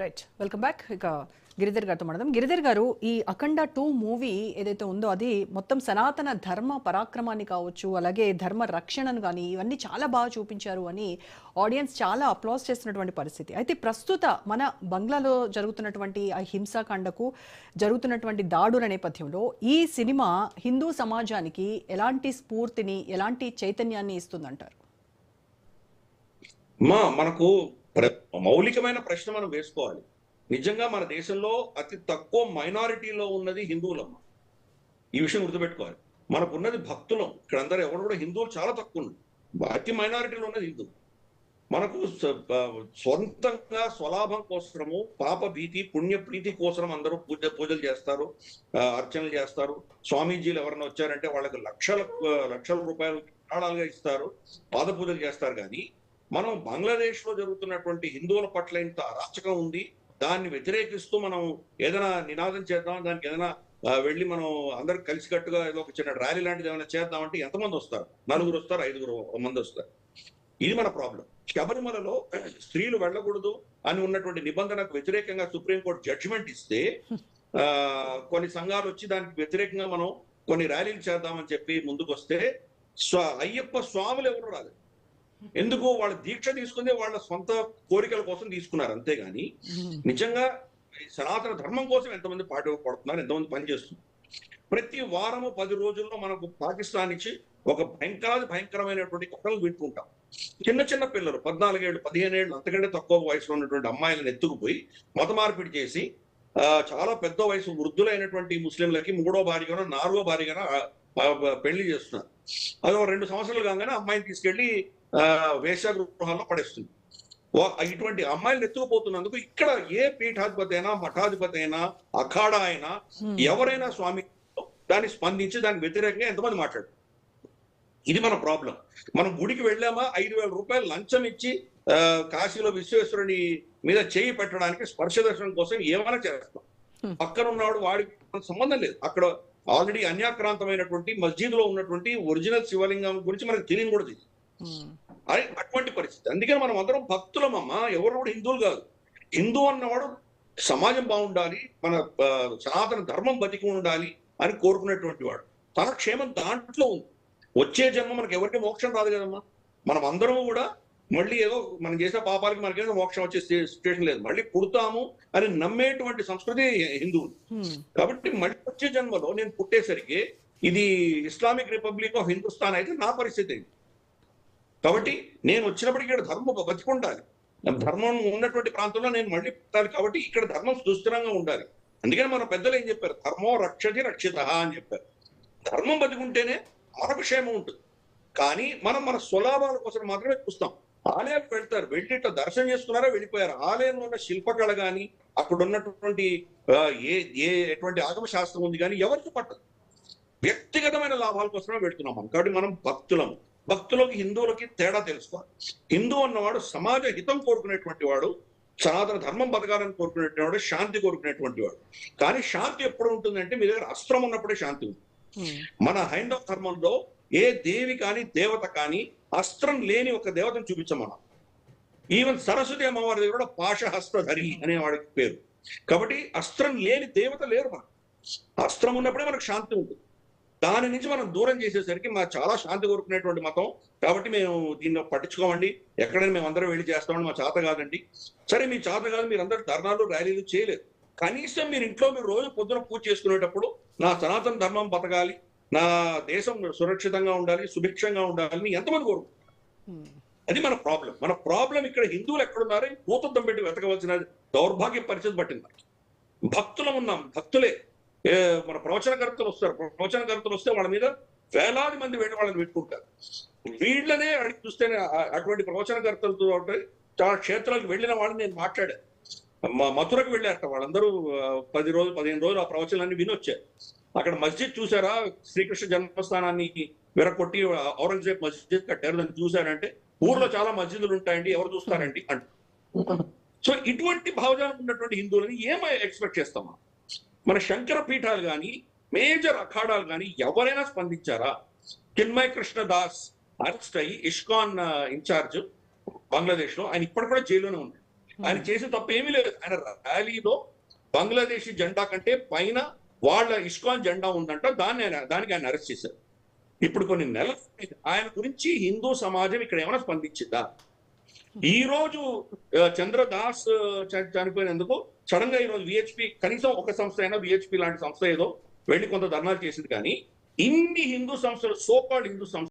Right, welcome back. ఇక గిరిధర్ గారితో మాట్లాడదాం. గిరిధర్ గారు, ఈ అఖండ 2 మూవీ ఏదైతే ఉందో అది మొత్తం సనాతన ధర్మ పరాక్రమాన్ని కావచ్చు, అలాగే ధర్మ రక్షణను కానీ ఇవన్నీ చాలా బాగా చూపించారు అని ఆడియన్స్ చాలా అప్లాస్ చేస్తున్నటువంటి పరిస్థితి. అయితే ప్రస్తుత మన బంగ్లాలో జరుగుతున్నటువంటి ఆ హింసాకాండకు జరుగుతున్నటువంటి దాడుల నేపథ్యంలో ఈ సినిమా హిందూ సమాజానికి ఎలాంటి స్ఫూర్తిని, ఎలాంటి చైతన్యాన్ని ఇస్తుందంటారు? మనకు మౌలికమైన ప్రశ్న మనం వేసుకోవాలి. నిజంగా మన దేశంలో అతి తక్కువ మైనారిటీలో ఉన్నది హిందువులమ్మ. ఈ విషయం గుర్తుపెట్టుకోవాలి. మనకున్నది భక్తులం. ఇక్కడ అందరూ ఎవరు కూడా హిందువులు చాలా తక్కువ ఉన్నది. అతి మైనారిటీలో ఉన్నది హిందువు. మనకు సొంతంగా స్వలాభం కోసము, పాప భీతి పుణ్య ప్రీతి కోసం అందరూ పూజలు చేస్తారు, అర్చనలు చేస్తారు. స్వామీజీలు ఎవరైనా వచ్చారంటే వాళ్ళకి లక్షల రూపాయలు ప్రాణాలుగా ఇస్తారు, పాద పూజలు చేస్తారు. కానీ మనం బంగ్లాదేశ్ లో జరుగుతున్నటువంటి హిందువుల పట్ల ఇంత అరాచకం ఉంది, దాన్ని వ్యతిరేకిస్తూ మనం ఏదైనా నినాదం చేద్దాం, దానికి ఏదైనా వెళ్ళి మనం అందరు కలిసికట్టుగా ఏదో ఒక చిన్న ర్యాలీ లాంటిది ఏమైనా చేద్దామంటే ఎంతమంది వస్తారు? 4 వస్తారు, 5 మంది వస్తారు. ఇది మన ప్రాబ్లం. శబరిమలలో స్త్రీలు వెళ్ళకూడదు అని ఉన్నటువంటి నిబంధనకు వ్యతిరేకంగా సుప్రీంకోర్టు జడ్జిమెంట్ ఇస్తే కొన్ని సంఘాలు వచ్చి దానికి వ్యతిరేకంగా మనం కొన్ని ర్యాలీలు చేద్దామని చెప్పి ముందుకు వస్తే అయ్యప్ప స్వాములు ఎవరు రాలేదు. ఎందుకు? వాళ్ళ దీక్ష తీసుకుందే వాళ్ళ సొంత కోరికల కోసం తీసుకున్నారు, అంతేగాని నిజంగా సనాతన ధర్మం కోసం ఎంతమంది పడుతున్నారు, ఎంతమంది పనిచేస్తున్నారు. ప్రతి వారము 10 రోజుల్లో మనకు పాకిస్తాన్ నుంచి ఒక భయంకరమైనటువంటి కథలు వింటుంటాం. చిన్న పిల్లలు 14 ఏళ్ళు 15 ఏళ్ళు అంతకంటే తక్కువ వయసులో ఉన్నటువంటి అమ్మాయిలను ఎత్తుకుపోయి మత మార్పిడి చేసి చాలా పెద్ద వయసు వృద్ధులైనటువంటి ముస్లింలకి 3వ భార్యగానో 4వ భార్యగానో పెళ్లి చేస్తున్నారు. అదో 2 సంవత్సరాలు కాగానే అమ్మాయిని తీసుకెళ్లి వేశ్యాగృహాల్లో పడేస్తుంది. ఇటువంటి అమ్మాయిలు ఎత్తుకుపోతున్నందుకు ఇక్కడ ఏ పీఠాధిపతి అయినా, మఠాధిపతి అయినా, అఖాడా అయినా, ఎవరైనా స్వామి దాన్ని స్పందించి దానికి వ్యతిరేకంగా ఎంతమంది మాట్లాడు. ఇది మన ప్రాబ్లం. మనం గుడికి వెళ్ళామా, 5,000 రూపాయలు లంచం ఇచ్చి కాశీలో విశ్వేశ్వరుని మీద చేయి పెట్టడానికి స్పర్శ దర్శనం కోసం ఏమైనా చేస్తాం. పక్కన ఉన్నవాడు వాడికి సంబంధం లేదు. అక్కడ ఆల్రెడీ అన్యాక్రాంతమైనటువంటి మస్జిద్ లో ఉన్నటువంటి ఒరిజినల్ శివలింగం గురించి మనకు తెలియని కూడా తెలియదు. అటువంటి పరిస్థితి. అందుకని మనం అందరం భక్తులమమ్మ, ఎవరు కూడా హిందువులు కాదు. హిందూ అన్నవాడు సమాజం బాగుండాలి, మన సనాతన ధర్మం బతికి ఉండాలి అని కోరుకునేటువంటి వాడు. తన క్షేమం దాంట్లో ఉంది. వచ్చే జన్మ మనకి ఎవరికి మోక్షం రాదు కదమ్మా. మనం అందరం కూడా మళ్ళీ ఏదో మనం చేసిన పాపాలకి మనకేదో మోక్షం వచ్చే సిచ్యువేషన్ లేదు, మళ్ళీ పుడతాము అని నమ్మేటువంటి సంస్కృతి హిందువులు. కాబట్టి మళ్ళీ వచ్చే జన్మలో నేను పుట్టేసరికి ఇది ఇస్లామిక్ రిపబ్లిక్ ఆఫ్ హిందుస్థాన్ అయితే నా పరిస్థితి ఏంటి? కాబట్టి నేను వచ్చినప్పటికీ ఇక్కడ ధర్మం బతికుండాలి. ధర్మం ఉన్నటువంటి ప్రాంతంలో నేను మళ్ళీ పుట్టాలి. కాబట్టి ఇక్కడ ధర్మం సుస్థిరంగా ఉండాలి. అందుకని మన పెద్దలు ఏం చెప్పారు? ధర్మో రక్షతి రక్షిత అని చెప్పారు. ధర్మం బతికుంటేనే మనకు క్షేమం ఉంటుంది. కానీ మనం మన స్వలాభాల కోసం మాత్రమే చూస్తాం. ఆలయాలకు వెళ్తారు, వెళ్ళి ఇట్లా దర్శనం చేసుకున్నారా వెళ్ళిపోయారు. ఆలయంలో ఉన్న శిల్పకళ కానీ అక్కడ ఉన్నటువంటి ఎటువంటి ఆగమ శాస్త్రం ఉంది కానీ ఎవరికి పట్టదు. వ్యక్తిగతమైన లాభాల కోసమే వెళ్తున్నాం మనం. కాబట్టి మనం భక్తులము. భక్తులకి హిందువులకి తేడా తెలుసుకోవాలి. హిందూ అన్నవాడు సమాజ హితం కోరుకునేటువంటి వాడు, సనాతన ధర్మం బతకాలని కోరుకునేటువంటి వాడు, శాంతి కోరుకునేటువంటి వాడు. కానీ శాంతి ఎప్పుడు ఉంటుందంటే మీ దగ్గర అస్త్రం ఉన్నప్పుడే శాంతి ఉంది. మన హైందవ ధర్మంలో ఏ దేవి కానీ దేవత కానీ అస్త్రం లేని ఒక దేవతను చూపించమన్నా. ఈవెన్ సరస్వతి అమ్మవారి దగ్గర కూడా పాశహస్తధరి అనే వాడికి పేరు. కాబట్టి అస్త్రం లేని దేవత లేరు. మనకు అస్త్రం ఉన్నప్పుడే మనకు శాంతి ఉంటుంది. దాని నుంచి మనం దూరం చేసేసరికి మా చాలా శాంతి కోరుకునేటువంటి మతం. కాబట్టి మేము దీన్ని పట్టించుకోమండి, ఎక్కడైనా మేము అందరం వెళ్ళి చేస్తామని మా చేత కాదండి. సరే మీ చేత కాదు, మీరు అందరూ ధర్నాలు ర్యాలీలు చేయలేదు. కనీసం మీరు ఇంట్లో మీరు రోజు పొద్దున పూజ చేసుకునేటప్పుడు నా సనాతన ధర్మం బతకాలి, నా దేశం సురక్షితంగా ఉండాలి, సుభిక్షంగా ఉండాలని ఎంతమంది కోరుకుంటారు? అది మన ప్రాబ్లం. మన ప్రాబ్లం ఇక్కడ హిందువులు ఎక్కడున్నారో భూతద్దం పెట్టి వెతకవలసిన దౌర్భాగ్య పరిస్థితి పట్టింది. భక్తులం ఉన్నాం, భక్తులే. మన ప్రవచనకర్తలు వస్తారు, ప్రవచనకర్తలు వస్తే వాళ్ళ మీద వేలాది మంది వెళ్ళి వాళ్ళని పెట్టుకుంటారు. వీళ్ళనే అడిగి చూస్తేనే అటువంటి ప్రవచనకర్తలతో చాలా క్షేత్రాలకు వెళ్ళిన వాళ్ళని నేను మాట్లాడాను. మథురకు వెళ్ళారట వాళ్ళందరూ 10 రోజులు 15 రోజులు ఆ ప్రవచనాన్ని వినొచ్చారు. అక్కడ మస్జిద్ చూసారా, శ్రీకృష్ణ జన్మస్థానాన్ని విరగొట్టి ఔరంగజేబ్ మస్జిద్ కట్టారు, దాన్ని చూసారంటే ఊర్లో చాలా మస్జిదులు ఉంటాయండి, ఎవరు చూస్తారండి అంట. సో ఇటువంటి భావజాలం ఉన్నటువంటి హిందువులని ఏమై ఎక్స్పెక్ట్ చేస్తామా? మన శంకర పీఠాలు కానీ మేజర్ అఖాడాలు కానీ ఎవరైనా స్పందించారా? చిన్మయ కృష్ణ దాస్ అరెస్ట్ అయ్యి ఇస్కాన్ ఇన్ఛార్జ్ బంగ్లాదేశ్ లో, ఆయన ఇప్పటి కూడా జైల్లోనే ఉన్నాడు. ఆయన చేసే తప్పు ఏమీ లేదు. ఆయన ర్యాలీలో బంగ్లాదేశీ జెండా కంటే పైన వాళ్ళ ఇస్కాన్ జెండా ఉందంట, దానికి ఆయన అరెస్ట్ చేశారు. ఇప్పుడు కొన్ని నెలల ఆయన గురించి హిందూ సమాజం ఇక్కడ ఏమైనా స్పందించిందా? ఈ రోజు చంద్రదాస్ చనిపోయినందుకు సడన్ గా ఈ రోజు విహెచ్పి, కనీసం ఒక సంస్థ అయినా విహెచ్పి లాంటి సంస్థ ఏదో వెళ్ళి కొంత ధర్నాలు చేసింది. కానీ ఇన్ని హిందూ సంస్థలు, సోకాల్డ్ హిందూ సంస్థ